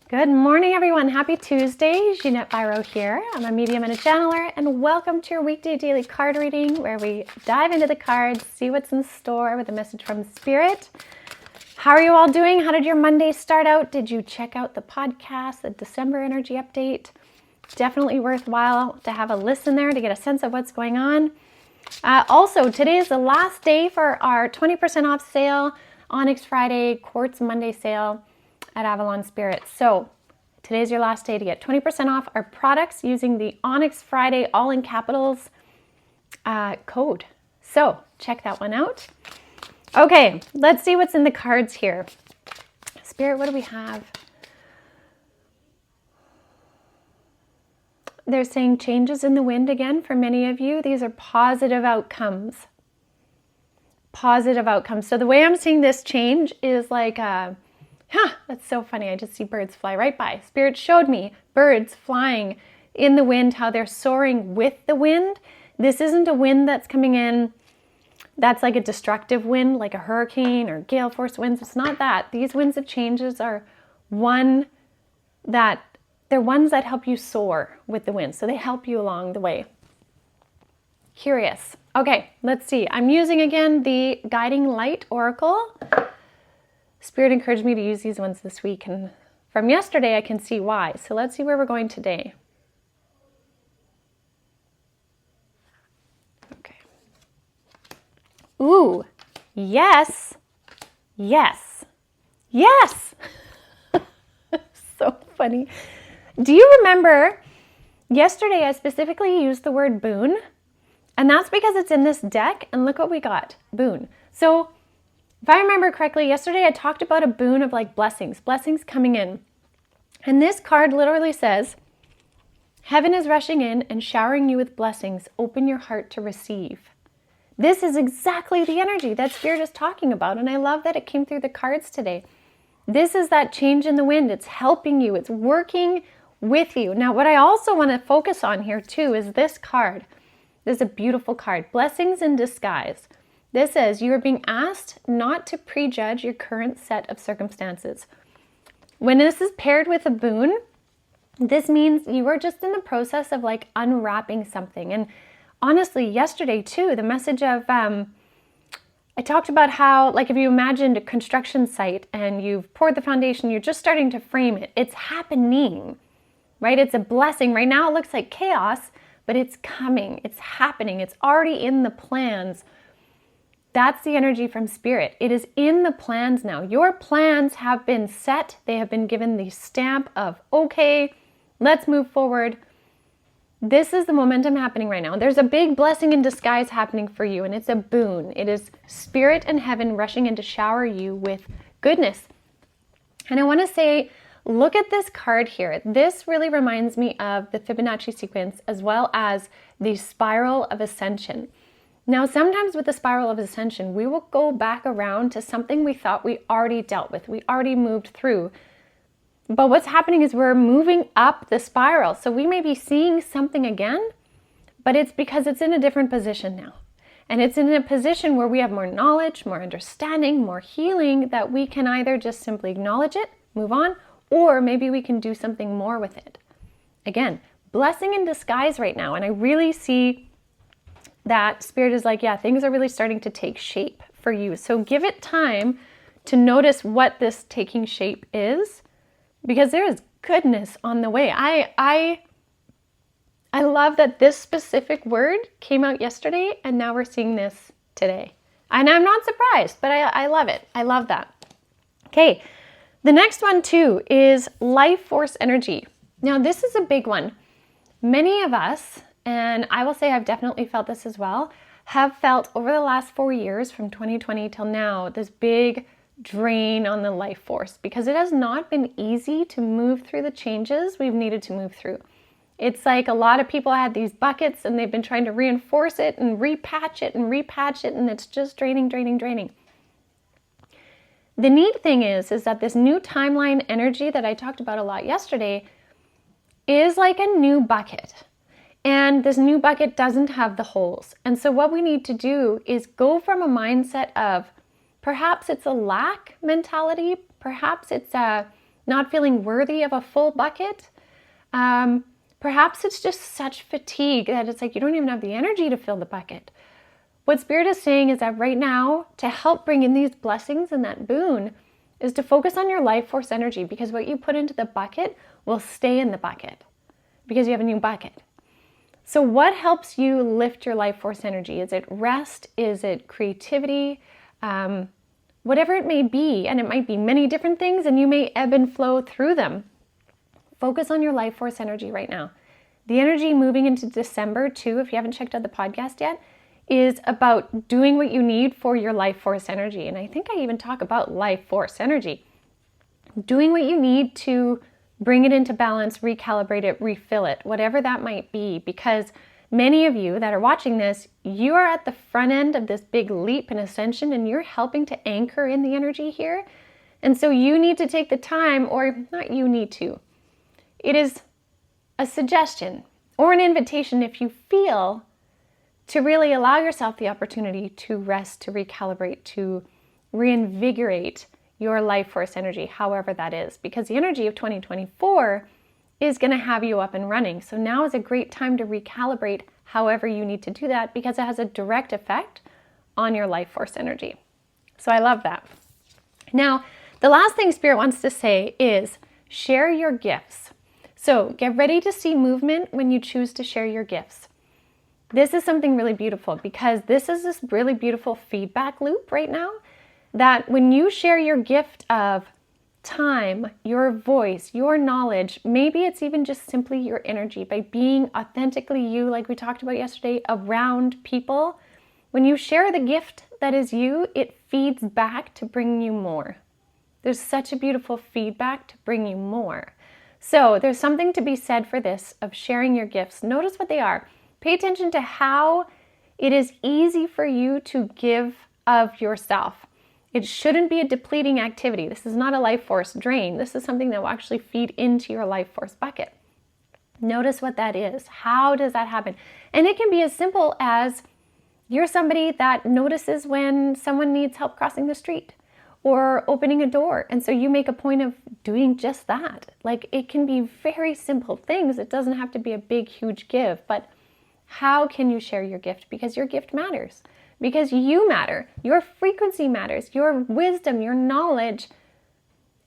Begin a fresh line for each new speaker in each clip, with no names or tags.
Good morning, everyone. Happy Tuesday. Jeanette Biro here. I'm a medium and a channeler, and welcome to your weekday daily card reading where we dive into the cards, see what's in store with a message from Spirit. How are you all doing? How did your Monday start out? Did you check out the podcast, the December energy update? Definitely worthwhile to have a listen there to get a sense of what's going on. Also, today is the last day for our 20% off sale, Onyx Friday, Quartz Monday sale at Avalon Spirit. So today's your last day to get 20% off our products using the Onyx Friday, all in capitals, code. So check that one out. Okay, let's see what's in the cards here. Spirit, what do we have? They're saying changes in the wind again for many of you. These are positive outcomes. Positive outcomes. So the way I'm seeing this change is like that's so funny. I just see birds fly right by. Spirit showed me birds flying in the wind, how they're soaring with the wind. This isn't a wind that's coming in that's like a destructive wind, like a hurricane or gale force winds. It's not that. These winds of changes are ones that help you soar with the wind. So they help you along the way. Curious. Okay, let's see. I'm using again the Guiding Light Oracle. Spirit encouraged me to use these ones this week, and from yesterday I can see why. So let's see where we're going today. Okay. Ooh, yes, yes, yes. So funny. Do you remember yesterday I specifically used the word boon? And that's because it's in this deck, and look what we got, boon. So if I remember correctly, yesterday I talked about a boon of like blessings coming in. And this card literally says, heaven is rushing in and showering you with blessings. Open your heart to receive. This is exactly the energy that Spirit is talking about. And I love that it came through the cards today. This is that change in the wind. It's helping you. It's working with you. Now, what I also want to focus on here too is this card. This is a beautiful card. Blessings in disguise. This says you are being asked not to prejudge your current set of circumstances. When this is paired with a boon, this means you are just in the process of like unwrapping something. And honestly, yesterday too, the message of, I talked about how, like if you imagined a construction site and you've poured the foundation, you're just starting to frame it. It's happening, right? It's a blessing. Right now it looks like chaos, but it's coming. It's happening. It's already in the plans. That's the energy from Spirit. It is in the plans now. Your plans have been set. They have been given the stamp of, okay, let's move forward. This is the momentum happening right now. There's a big blessing in disguise happening for you, and it's a boon. It is Spirit and heaven rushing in to shower you with goodness. And I want to say, look at this card here. This really reminds me of the Fibonacci sequence as well as the spiral of ascension. Now, sometimes with the spiral of ascension, we will go back around to something we thought we already dealt with, we already moved through. But what's happening is we're moving up the spiral. So we may be seeing something again, but it's because it's in a different position now. And it's in a position where we have more knowledge, more understanding, more healing, that we can either just simply acknowledge it, move on, or maybe we can do something more with it. Again, blessing in disguise right now. And I really see that Spirit is like, yeah, things are really starting to take shape for you. So give it time to notice what this taking shape is, because there is goodness on the way. I love that this specific word came out yesterday, and now we're seeing this today. And I'm not surprised, but I love it. I love that. Okay, the next one too is life force energy. Now this is a big one. Many of us, and I will say I've definitely felt this as well, have felt over the last 4 years from 2020 till now this big drain on the life force, because it has not been easy to move through the changes we've needed to move through. It's like a lot of people had these buckets and they've been trying to reinforce it and repatch it, and it's just draining. The neat thing is that this new timeline energy that I talked about a lot yesterday is like a new bucket. And this new bucket doesn't have the holes. And so what we need to do is go from a mindset of perhaps it's a lack mentality, perhaps it's a not feeling worthy of a full bucket. Perhaps it's just such fatigue that it's like you don't even have the energy to fill the bucket. What Spirit is saying is that right now, to help bring in these blessings and that boon, is to focus on your life force energy, because what you put into the bucket will stay in the bucket because you have a new bucket. So what helps you lift your life force energy? Is it rest? Is it creativity? Whatever it may be, and it might be many different things, and you may ebb and flow through them. Focus on your life force energy right now. The energy moving into December too, if you haven't checked out the podcast yet, is about doing what you need for your life force energy. And I think I even talk about life force energy. Doing what you need to bring it into balance, recalibrate it, refill it, whatever that might be. Because many of you that are watching this, you are at the front end of this big leap and ascension, and you're helping to anchor in the energy here. And so you need to take the time, or not you need to. It is a suggestion or an invitation, if you feel, to really allow yourself the opportunity to rest, to recalibrate, to reinvigorate your life force energy, however that is. Because the energy of 2024 is going to have you up and running. So now is a great time to recalibrate however you need to do that, because it has a direct effect on your life force energy. So I love that. Now, the last thing Spirit wants to say is share your gifts. So get ready to see movement when you choose to share your gifts. This is something really beautiful, because this is this really beautiful feedback loop right now, that when you share your gift of time, your voice, your knowledge, maybe it's even just simply your energy, by being authentically you, like we talked about yesterday, around people. When you share the gift that is you, it feeds back to bring you more. There's such a beautiful feedback to bring you more. So there's something to be said for this, of sharing your gifts. Notice what they are. Pay attention to how it is easy for you to give of yourself. It shouldn't be a depleting activity. This is not a life force drain. This is something that will actually feed into your life force bucket. Notice what that is. How does that happen? And it can be as simple as you're somebody that notices when someone needs help crossing the street or opening a door. And so you make a point of doing just that. Like, it can be very simple things. It doesn't have to be a big, huge give, but how can you share your gift? Because your gift matters. Because you matter. Your frequency matters. Your wisdom, your knowledge,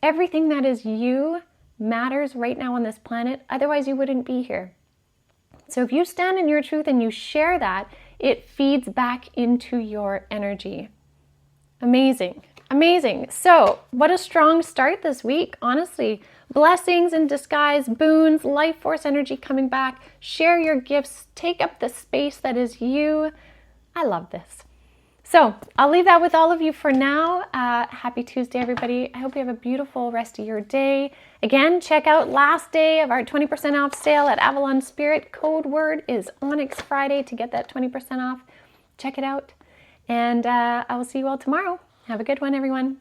everything that is you matters right now on this planet. Otherwise, you wouldn't be here. So if you stand in your truth and you share that, it feeds back into your energy. Amazing. Amazing. So what a strong start this week, honestly. Blessings in disguise, boons, life force energy coming back. Share your gifts. Take up the space that is you. I love this. So I'll leave that with all of you for now. Happy Tuesday, everybody. I hope you have a beautiful rest of your day. Again, check out last day of our 20% off sale at Avalon Spirit. Code word is Onyx Friday to get that 20% off. Check it out. And I will see you all tomorrow. Have a good one, everyone.